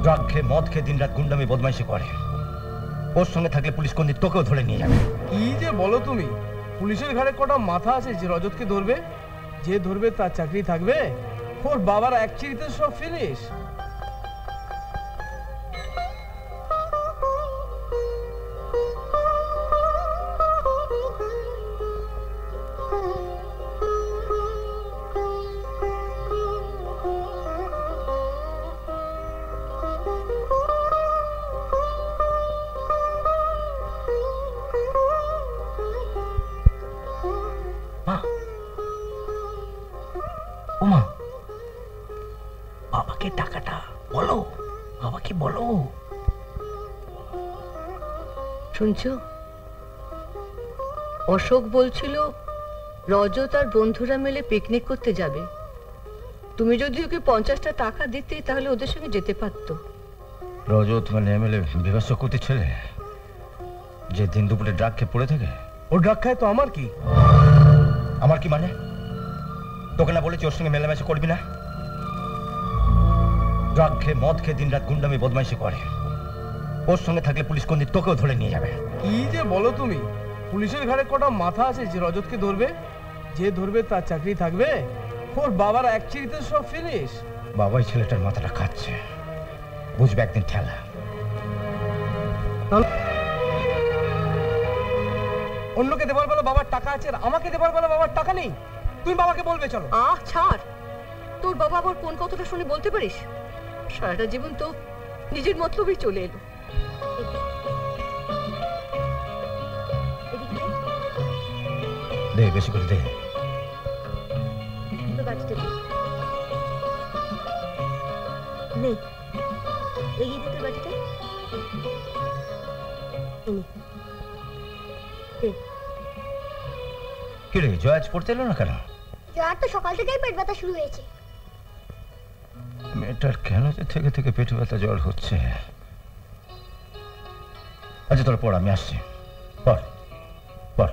Drug খেয়ে মদ খেয়ে দিন রাত গুন্ডামি বদমাইশি করে। ওর সঙ্গে থাকলে পুলিশ কোন দিন তোকেও ধরে নিয়ে যাবে। কি যে বলো তুমি? পুলিশের ঘাড়ে কটা মাথা আছে যে রজতকে ধরবে? যে ধরবে তার চাকরি থাকবে? ওর বাবার এক চিরিতে সব ফিনিশ। বাবাকে টাকাটা বলো, বাবাকে বলো। শুনছো, অশোক বলছিল রজত আর বন্ধুরা মিলে পিকনিক করতে যাবে। তুমি যদি ওকে 50টা টাকা দিতে তাহলে ওদের সঙ্গে যেতে পারতো। রজত মানে এমএলএ বিভাস চক্রবর্তীর ছেলে, যে দিন দুপুরে ড্রাগ খেয়ে পড়ে থাকে। ও ড্রাগ খায় তো আমার কি? আমার কি মানে? তোকে না বলেছি ওর সঙ্গে মেলামেশা করবি না? ড্রাগ খেয়ে মদ খেয়ে দিন রাত গুন্ডামি বদমাইশি করে। ওর সঙ্গে থাকলে পুলিশ কোন দিন তোকেও ধরে নিয়ে যাবে। কি যে বলো তুমি? পুলিশের ঘাড়ে কটা মাথা আছে যে রজতকে ধরবে? যে ধরবে তার চাকরি থাকবে? ওর বাবার এক চিরিতে সব ফিনিশ। বাবাই ছেলেটার মাথাটা খাচ্ছে, বুঝবে একদিন ঠেলা। অন্যকে দেবার বেলা বাবার টাকা আছে আর আমাকে দেবার বেলা বাবার টাকা নেই। তুমি বাবাকে বলবে চলো। ছাড়, তোর বাবা আবার কোন কথাটা শুনে বলতে পারিস? সারাটা জীবন তো নিজের মতলবেই চলে এলো। দে, বেশি করে দে। কি রে জয়, আজ পড়তে এলো না কেন? জয়ার তো সকাল থেকেই পেট ব্যথা শুরু হয়েছে। মেয়েটার কেন যে থেকে থেকে পেট ব্যথা জ্বর হচ্ছে? আচ্ছা তোর পড়, আমি আসছি। পড় পড়।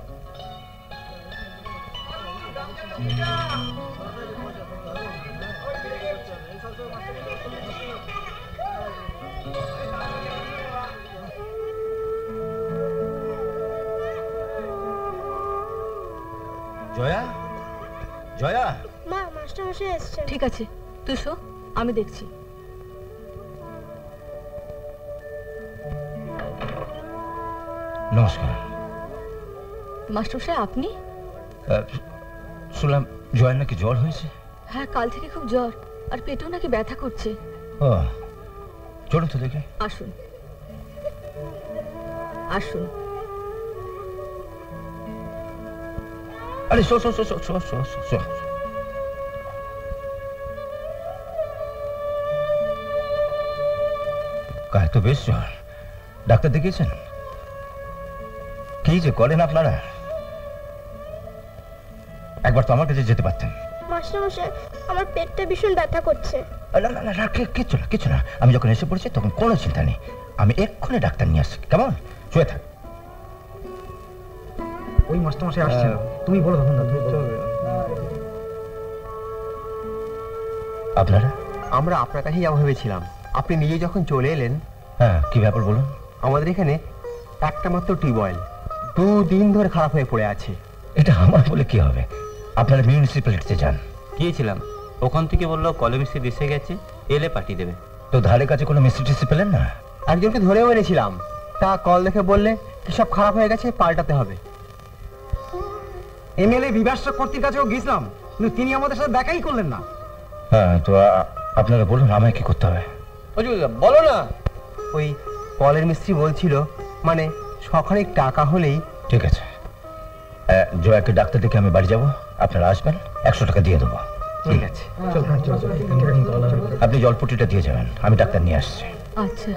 জয়া, জয়া। মা, মাস্টার মশাই এসেছেন। ঠিক আছে, তুই শো, আমি দেখছি। নমস্কার মাস্টারমশাই, আপনি? শুনলাম জয়ের নাকি জ্বর হয়েছে। হ্যাঁ, কাল থেকে খুব জ্বর আর পেটেও নাকি ব্যথা করছে। ও, চলুন তো দেখে। আসুন আসুন। আরে show show show show show show show. গায়ে তো বেশ জ্বর। ডাক্তার দেখিয়েছেন? কি যে করেন আপনারা? একবার তো আমার কাছে যেতে পারতেন। মাস্টার মশাই, আমার পেটটা ভীষণ ব্যথা করছে। না না না, কিচ্ছু না কিচ্ছু না। আমি যখন এসে পড়েছি তখন কোনো চিন্তা নেই। আমি এক্ষুনি ডাক্তার নিয়ে আসছি। কেমন? শুয়ে থাক। ওই মাস্টার মশাই আসছেন, তুমি বলো তখন। আপনারা? আমরা আপনার কাছেই যাবো ভেবেছিলাম, আপনি নিজে যখন চলে এলেন। হ্যাঁ, কি ব্যাপার বলুন। আমাদের এখানে একটা মাত্র টিউবওয়েল 2 দিন ধরে খারাপ হয়ে পড়ে আছে। এটা আমার বলে কি হবে? আপনারা মিউনিসিপ্যালিটিতে যান। গিয়েছিলাম, ওখান থেকে বললো কলমিস্ত্রি দেশে গেছে, এলে পাঠিয়ে দেবে। তো ধারে কাছে কোনো মিস্ত্রি টিস্ত্রি পেলেন না? একজনকে ধরেও এনেছিলাম, তা কল দেখে বললে কি সব খারাপ হয়ে গেছে, পাল্টাতে হবে। এমএলএ বিভাস চক্রবর্তীর কাছেও গিয়েছিলাম, কিন্তু তিনি আমাদের সাথে দেখাই করলেন না। হ্যাঁ, তো আপনারা বলুন আমায় কি করতে হবে? বলো না। ওই কলের মিস্ত্রি বলছিল মানে সখানিক টাকা হলেই। ঠিক আছে, জয়াকে ডাক্তার দেখে আমি বাড়ি যাব। আপনারা আসবেন, 100 টাকা দিয়ে দেবো। ঠিক আছে, আপনি জলপট্টিটা দিয়ে যাবেন, আমি ডাক্তার নিয়ে আসছি। আচ্ছা।